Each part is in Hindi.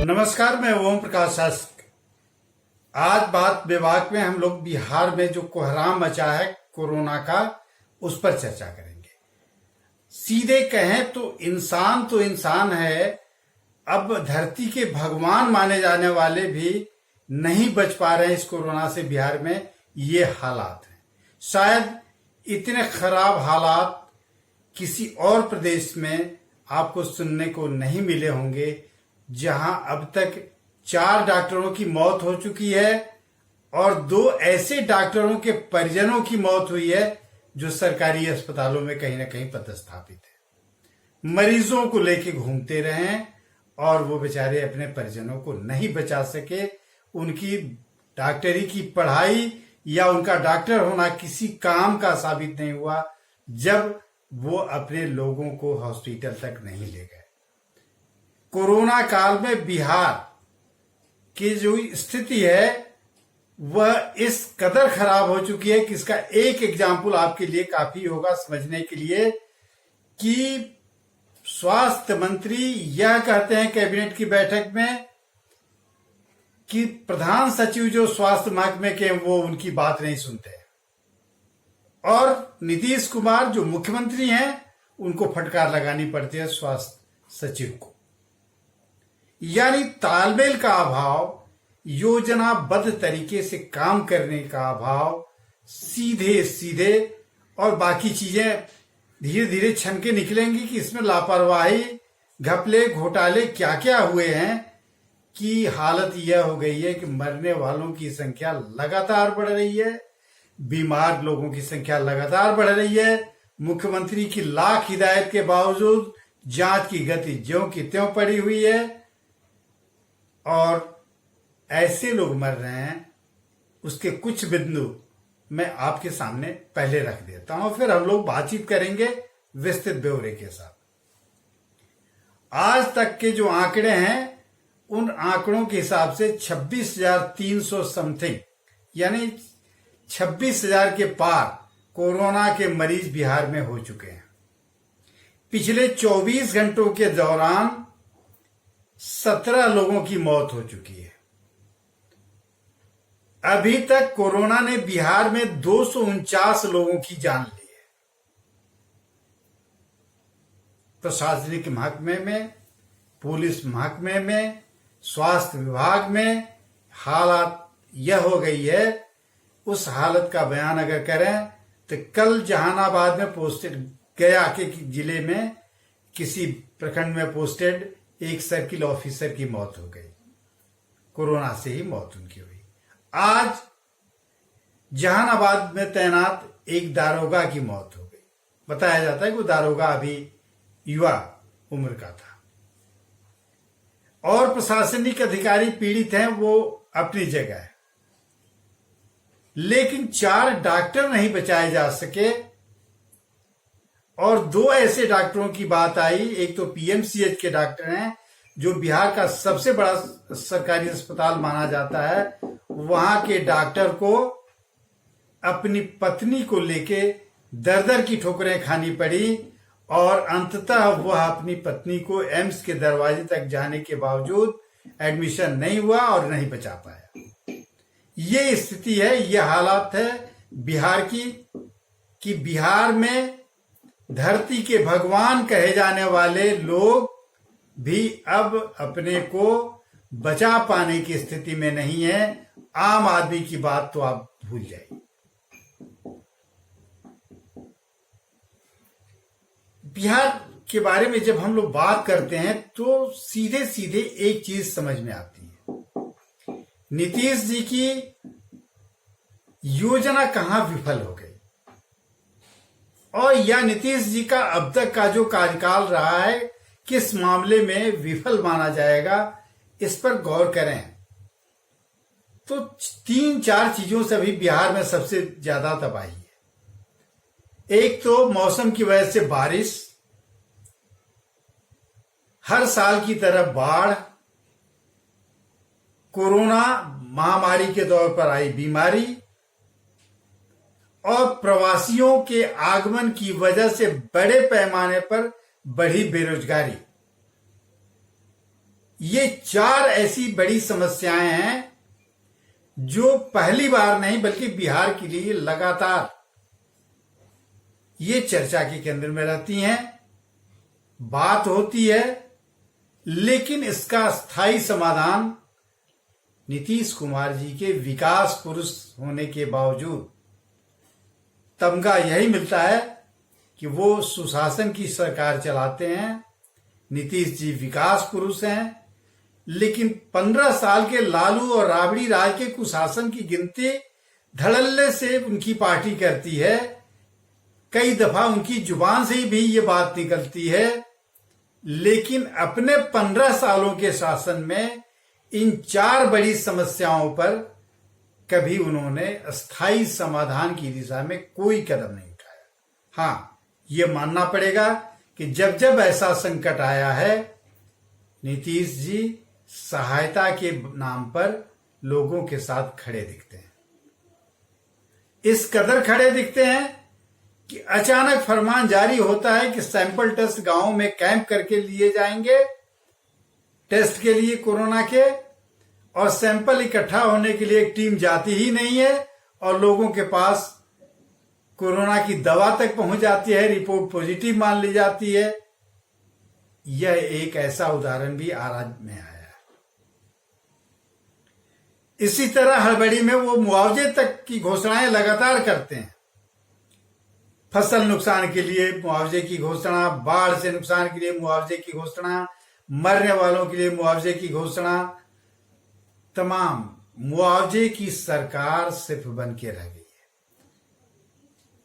नमस्कार, मैं ओम प्रकाश शास्त्री। आज बात विभाग में हम लोग बिहार में जो कोहराम मचा है कोरोना का, उस पर चर्चा करेंगे। सीधे कहें तो इंसान है। अब धरती के भगवान माने जाने वाले भी नहीं बच पा रहे हैं इस कोरोना से। बिहार में ये हालात हैं। शायद इतने खराब हालात किसी और प्रदेश में आपको सुनने को नहीं मिले होंगे, जहां अब तक 4 डॉक्टरों की मौत हो चुकी है और 2 ऐसे डॉक्टरों के परिजनों की मौत हुई है जो सरकारी अस्पतालों में कहीं ना कहीं पदस्थापित है। मरीजों को लेके घूमते रहे और वो बेचारे अपने परिजनों को नहीं बचा सके। उनकी डॉक्टरी की पढ़ाई या उनका डॉक्टर होना किसी काम का साबित नहीं हुआ जब वो अपने लोगों को हॉस्पिटल तक नहीं ले गए। कोरोना काल में बिहार की जो स्थिति है वह इस कदर खराब हो चुकी है कि इसका एक एग्जाम्पल आपके लिए काफी होगा समझने के लिए कि स्वास्थ्य मंत्री यह कहते हैं कैबिनेट की बैठक में कि प्रधान सचिव जो स्वास्थ्य महकमे के वो उनकी बात नहीं सुनते और नीतीश कुमार जो मुख्यमंत्री हैं उनको फटकार लगानी पड़ती है स्वास्थ्य सचिव को। यानी तालमेल का अभाव, योजनाबद्ध तरीके से काम करने का अभाव, सीधे सीधे और बाकी चीजें धीरे धीरे छन के निकलेंगी कि इसमें लापरवाही, घपले, घोटाले क्या क्या हुए हैं कि हालत यह हो गई है कि मरने वालों की संख्या लगातार बढ़ रही है, बीमार लोगों की संख्या लगातार बढ़ रही है। मुख्यमंत्री की लाख हिदायत के बावजूद जांच की गति ज्यों की त्यों पड़ी हुई है और ऐसे लोग मर रहे हैं। उसके कुछ बिंदु मैं आपके सामने पहले रख देता हूं, फिर हम लोग बातचीत करेंगे विस्तृत ब्यौरे के साथ। आज तक के जो आंकड़े हैं उन आंकड़ों के हिसाब से 26,300 समथिंग यानी 26,000 के पार कोरोना के मरीज बिहार में हो चुके हैं। पिछले 24 घंटों के दौरान 17 लोगों की मौत हो चुकी है। अभी तक कोरोना ने बिहार में 249 लोगों की जान ली है। प्रशासनिक महकमे में, पुलिस महकमे में, स्वास्थ्य विभाग में हालत यह हो गई है। उस हालत का बयान अगर करें तो कल जहानाबाद में पोस्टेड, गया के जिले में किसी प्रखंड में पोस्टेड एक सर्किल ऑफिसर की मौत हो गई। कोरोना से ही मौत उनकी हुई। आज जहानाबाद में तैनात एक दारोगा की मौत हो गई। बताया जाता है कि वो दारोगा अभी युवा उम्र का था और प्रशासनिक अधिकारी पीड़ित हैं, वो अपनी जगह है, लेकिन 4 डॉक्टर नहीं बचाए जा सके। और 2 ऐसे डॉक्टरों की बात आई। एक तो पीएमसीएच के डॉक्टर हैं जो बिहार का सबसे बड़ा सरकारी अस्पताल माना जाता है। वहां के डॉक्टर को अपनी पत्नी को लेके दर-दर की ठोकरें खानी पड़ी और अंततः वह अपनी पत्नी को एम्स के दरवाजे तक जाने के बावजूद एडमिशन नहीं हुआ और नहीं बचा पाया। ये स्थिति है, ये हालात है बिहार की कि बिहार में धरती के भगवान कहे जाने वाले लोग भी अब अपने को बचा पाने की स्थिति में नहीं है। आम आदमी की बात तो आप भूल जाइए। बिहार के बारे में जब हम लोग बात करते हैं तो सीधे सीधे एक चीज समझ में आती है, नीतीश जी की योजना कहां विफल हो गई और या नीतीश जी का अब तक का जो कार्यकाल रहा है किस मामले में विफल माना जाएगा, इस पर गौर करें तो 3-4 चीजों से अभी बिहार में सबसे ज्यादा तबाही है। एक तो मौसम की वजह से बारिश, हर साल की तरह बाढ़, कोरोना महामारी के दौर पर आई बीमारी और प्रवासियों के आगमन की वजह से बड़े पैमाने पर बढ़ी बेरोजगारी। ये 4 ऐसी बड़ी समस्याएं हैं जो पहली बार नहीं बल्कि बिहार के लिए लगातार ये चर्चा के केंद्र में रहती हैं, बात होती है, लेकिन इसका स्थायी समाधान नीतीश कुमार जी के विकास पुरुष होने के बावजूद तमगा यही मिलता है कि वो सुशासन की सरकार चलाते हैं। नीतीश जी विकास पुरुष हैं, लेकिन 15 साल के लालू और राबड़ी राज के कुशासन की गिनती धड़ल्ले से उनकी पार्टी करती है। कई दफा उनकी जुबान से भी ये बात निकलती है, लेकिन अपने 15 सालों के शासन में इन 4 बड़ी समस्याओं पर कभी उन्होंने स्थायी समाधान की दिशा में कोई कदम नहीं उठाया। हाँ, ये मानना पड़ेगा कि जब जब ऐसा संकट आया है, नीतीश जी सहायता के नाम पर लोगों के साथ खड़े दिखते हैं। इस कदर खड़े दिखते हैं कि अचानक फरमान जारी होता है कि सैंपल टेस्ट गांव में कैंप करके लिए जाएंगे टेस्ट के लिए कोरोना के, और सैंपल इकट्ठा होने के लिए एक टीम जाती ही नहीं है और लोगों के पास कोरोना की दवा तक पहुंच जाती है, रिपोर्ट पॉजिटिव मान ली जाती है। यह एक ऐसा उदाहरण भी आराज में आया है। इसी तरह हड़बड़ी में वो मुआवजे तक की घोषणाएं लगातार करते हैं। फसल नुकसान के लिए मुआवजे की घोषणा, बाढ़ से नुकसान के लिए मुआवजे की घोषणा, मरने वालों के लिए मुआवजे की घोषणा, तमाम मुआवजे की सरकार सिर्फ बन के रह गई है।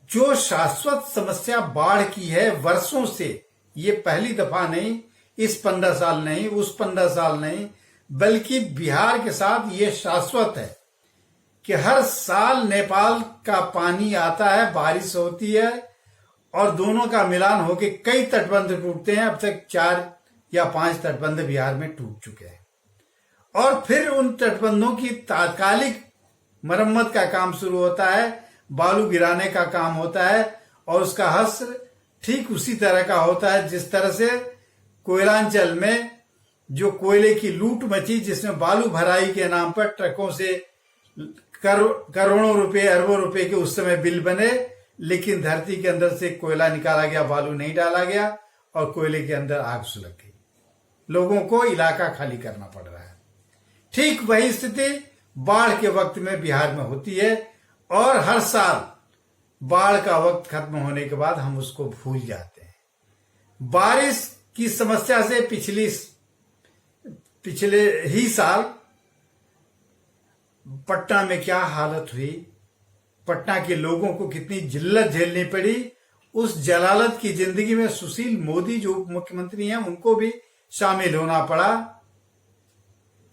जो शाश्वत समस्या बाढ़ की है वर्षों से, ये पहली दफा नहीं, इस 15 साल नहीं, उस 15 साल नहीं, बल्कि बिहार के साथ ये शाश्वत है कि हर साल नेपाल का पानी आता है, बारिश होती है और दोनों का मिलान होकर कई तटबंध टूटते हैं। अब तक 4 या 5 तटबंध बिहार में टूट चुके हैं और फिर उन तटबंधों की तात्कालिक मरम्मत का काम शुरू होता है, बालू गिराने का काम होता है, और उसका हश्र ठीक उसी तरह का होता है जिस तरह से कोयलांचल में जो कोयले की लूट मची, जिसमें बालू भराई के नाम पर ट्रकों से करोड़ों रुपए, अरबों रुपए के उस समय बिल बने, लेकिन धरती के अंदर से कोयला निकाला गया, बालू नहीं डाला गया और कोयले के अंदर आग सुलग गई। लोगों को इलाका खाली करना पड़ रहा है। ठीक वही स्थिति बाढ़ के वक्त में बिहार में होती है और हर साल बाढ़ का वक्त खत्म होने के बाद हम उसको भूल जाते हैं। बारिश की समस्या से पिछले ही साल पटना में क्या हालत हुई, पटना के लोगों को कितनी जिल्लत झेलनी पड़ी। उस जलालत की जिंदगी में सुशील मोदी जो उप मुख्यमंत्री हैं उनको भी शामिल होना पड़ा।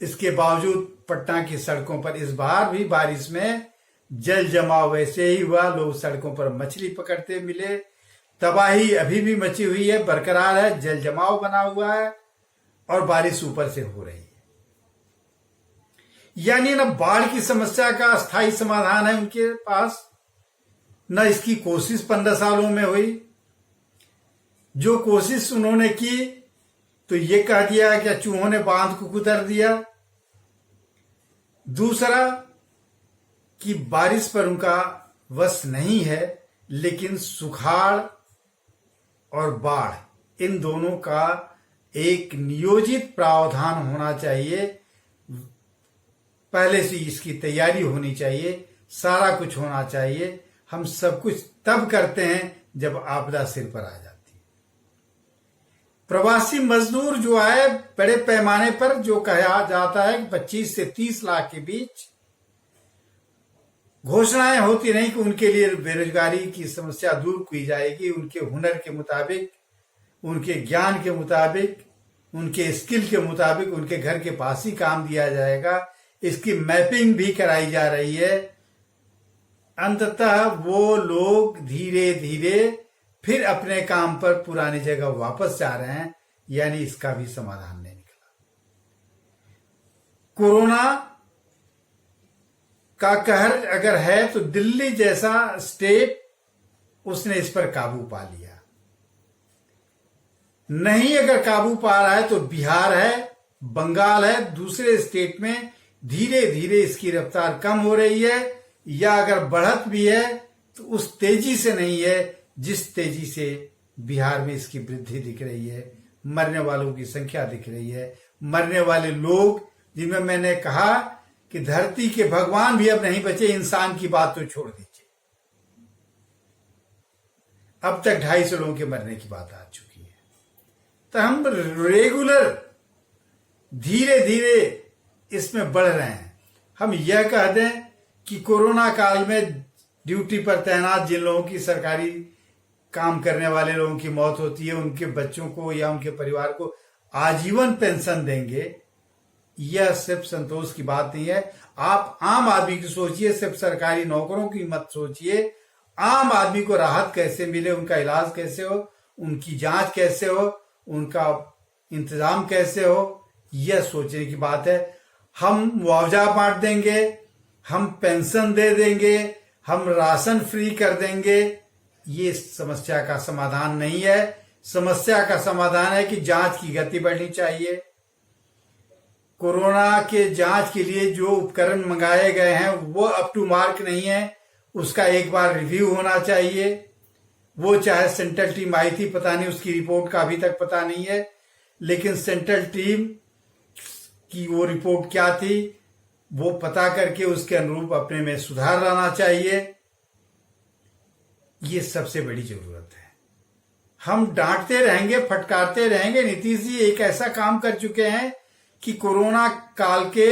इसके बावजूद पटना की सड़कों पर इस बार भी बारिश में जल जमाव वैसे ही हुआ। लोग सड़कों पर मछली पकड़ते मिले। तबाही अभी भी मची हुई है, बरकरार है, जल जमाव बना हुआ है और बारिश ऊपर से हो रही है। यानी न बाढ़ की समस्या का स्थायी समाधान है उनके पास, न इसकी कोशिश 15 सालों में हुई। जो कोशिश उन्होंने की तो ये कह दिया कि चूहों ने बांध को कुतर दिया। दूसरा कि बारिश पर उनका वश नहीं है, लेकिन सुखाड़ और बाढ़ इन दोनों का एक नियोजित प्रावधान होना चाहिए। पहले से इसकी तैयारी होनी चाहिए, सारा कुछ होना चाहिए। हम सब कुछ तब करते हैं जब आपदा सिर पर आ जाती है। प्रवासी मजदूर जो आए बड़े पैमाने पर, जो कहा जाता है 25 से 30 लाख के बीच, घोषणाएं होती नहीं कि उनके लिए बेरोजगारी की समस्या दूर की जाएगी। उनके हुनर के मुताबिक, उनके ज्ञान के मुताबिक, उनके स्किल के मुताबिक उनके घर के पास ही काम दिया जाएगा। इसकी मैपिंग भी कराई जा रही है। अंततः वो लोग धीरे धीरे फिर अपने काम पर पुरानी जगह वापस जा रहे हैं, यानी इसका भी समाधान नहीं निकला। कोरोना का कहर अगर है तो दिल्ली जैसा स्टेट, उसने इस पर काबू पा लिया। नहीं अगर काबू पा रहा है तो बिहार है, बंगाल है, दूसरे स्टेट में धीरे धीरे इसकी रफ्तार कम हो रही है, या अगर बढ़त भी है तो उस तेजी से नहीं है जिस तेजी से बिहार में इसकी वृद्धि दिख रही है। मरने वालों की संख्या दिख रही है, मरने वाले लोग जिनमें मैंने कहा कि धरती के भगवान भी अब नहीं बचे, इंसान की बात तो छोड़ दीजिए। अब तक 250 लोगों के मरने की बात आ चुकी है। तो हम रेगुलर धीरे धीरे इसमें बढ़ रहे हैं। हम यह कह दें कि कोरोना काल में ड्यूटी पर तैनात जिन लोगों की सरकारी काम करने वाले लोगों की मौत होती है, उनके बच्चों को या उनके परिवार को आजीवन पेंशन देंगे, यह सिर्फ संतोष की बात नहीं है। आप आम आदमी की सोचिए, सिर्फ सरकारी नौकरों की मत सोचिए। आम आदमी को राहत कैसे मिले, उनका इलाज कैसे हो, उनकी जांच कैसे हो, उनका इंतजाम कैसे हो, यह सोचने की बात है। हम मुआवजा बांट देंगे, हम पेंशन दे देंगे, हम राशन फ्री कर देंगे, ये समस्या का समाधान नहीं है। समस्या का समाधान है कि जांच की गति बढ़नी चाहिए। कोरोना के जांच के लिए जो उपकरण मंगाए गए हैं वो अप टू मार्क नहीं है, उसका एक बार रिव्यू होना चाहिए। वो चाहे सेंट्रल टीम आई थी, पता नहीं उसकी रिपोर्ट का अभी तक पता नहीं है, लेकिन सेंट्रल टीम की वो रिपोर्ट क्या थी वो पता करके उसके अनुरूप अपने में सुधार लाना चाहिए। ये सबसे बड़ी जरूरत है। हम डांटते रहेंगे, फटकारते रहेंगे। नीतीश जी एक ऐसा काम कर चुके हैं कि कोरोना काल के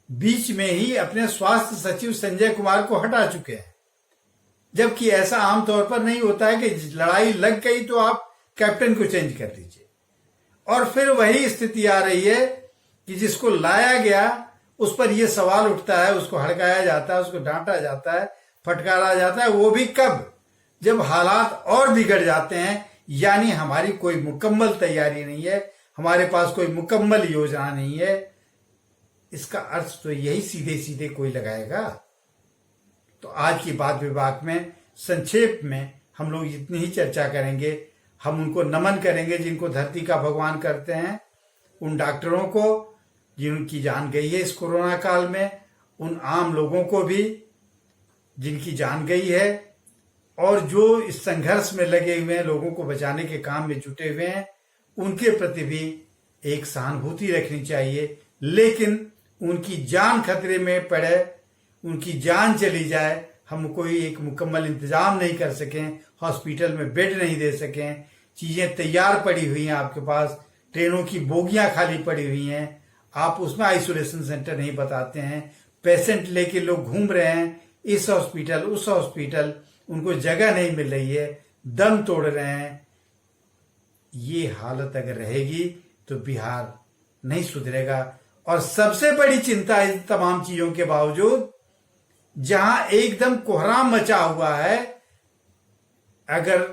बीच में ही अपने स्वास्थ्य सचिव संजय कुमार को हटा चुके हैं, जबकि ऐसा आमतौर पर नहीं होता है कि लड़ाई लग गई तो आप कैप्टन को चेंज कर दीजिए। और फिर वही स्थिति आ रही है कि जिसको लाया गया उस पर यह सवाल उठता है, उसको हड़काया जाता है, उसको डांटा जाता है, फटकारा जाता है। वो भी कब? जब हालात और बिगड़ जाते हैं, यानी हमारी कोई मुकम्मल तैयारी नहीं है, हमारे पास कोई मुकम्मल योजना नहीं है। इसका अर्थ तो यही सीधे सीधे कोई लगाएगा। तो आज की बात विभाग में संक्षेप में हम लोग इतनी ही चर्चा करेंगे। हम उनको नमन करेंगे जिनको धरती का भगवान करते हैं, उन डॉक्टरों को जिनकी जान गई है इस कोरोना काल में, उन आम लोगों को भी जिनकी जान गई है, और जो इस संघर्ष में लगे हुए हैं, लोगों को बचाने के काम में जुटे हुए हैं, उनके प्रति भी एक सहानुभूति रखनी चाहिए। लेकिन उनकी जान खतरे में पड़े, उनकी जान चली जाए, हम कोई एक मुकम्मल इंतजाम नहीं कर सकें, हॉस्पिटल में बेड नहीं दे सकें, चीजें तैयार पड़ी हुई हैं आपके पास, ट्रेनों की बोगियां खाली पड़ी हुई हैं, आप उसमें आइसोलेशन सेंटर नहीं बताते हैं, पेशेंट लेके लोग घूम रहे हैं इस हॉस्पिटल उस हॉस्पिटल, उनको जगह नहीं मिल रही है, दम तोड़ रहे हैं। ये हालत अगर रहेगी तो बिहार नहीं सुधरेगा। और सबसे बड़ी चिंता इन तमाम चीजों के बावजूद, जहां एकदम कोहराम मचा हुआ है, अगर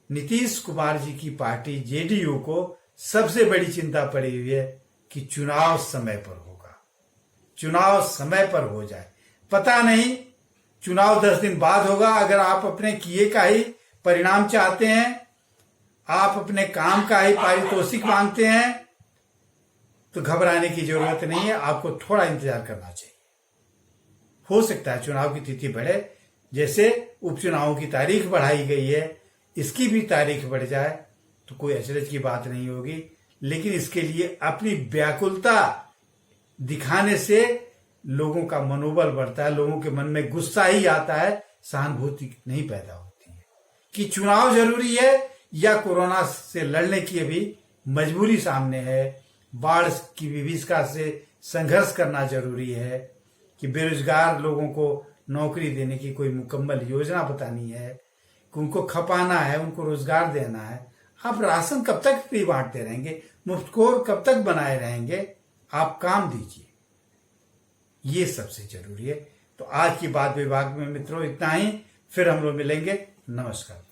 नीतीश कुमार जी की पार्टी जेडीयू को सबसे बड़ी चिंता पड़ी हुई है कि चुनाव समय पर होगा, चुनाव समय पर हो जाए। पता नहीं चुनाव 10 दिन बाद होगा। अगर आप अपने किए का ही परिणाम चाहते हैं, आप अपने काम का ही पारितोषिक मांगते हैं, तो घबराने की जरूरत नहीं है, आपको थोड़ा इंतजार करना चाहिए। हो सकता है चुनाव की तिथि बढ़े, जैसे उपचुनावों की तारीख बढ़ाई गई है, इसकी भी तारीख बढ़ जाए तो कोई अचरज की बात नहीं होगी। लेकिन इसके लिए अपनी व्याकुलता दिखाने से लोगों का मनोबल बढ़ता है, लोगों के मन में गुस्सा ही आता है, सहानुभूति नहीं पैदा होती है। कि चुनाव जरूरी है या कोरोना से लड़ने की अभी मजबूरी सामने है, बाढ़ की विभीषिका से संघर्ष करना जरूरी है, कि बेरोजगार लोगों को नौकरी देने की कोई मुकम्मल योजना बतानी है, कि उनको खपाना है, उनको रोजगार देना है। आप राशन कब तक फ्री बांटते रहेंगे? मुफ्तखोर कब तक बनाए रहेंगे? आप काम दीजिए, ये सबसे जरूरी है। तो आज की बात विभाग में मित्रों इतना ही, फिर हम लोग मिलेंगे। नमस्कार।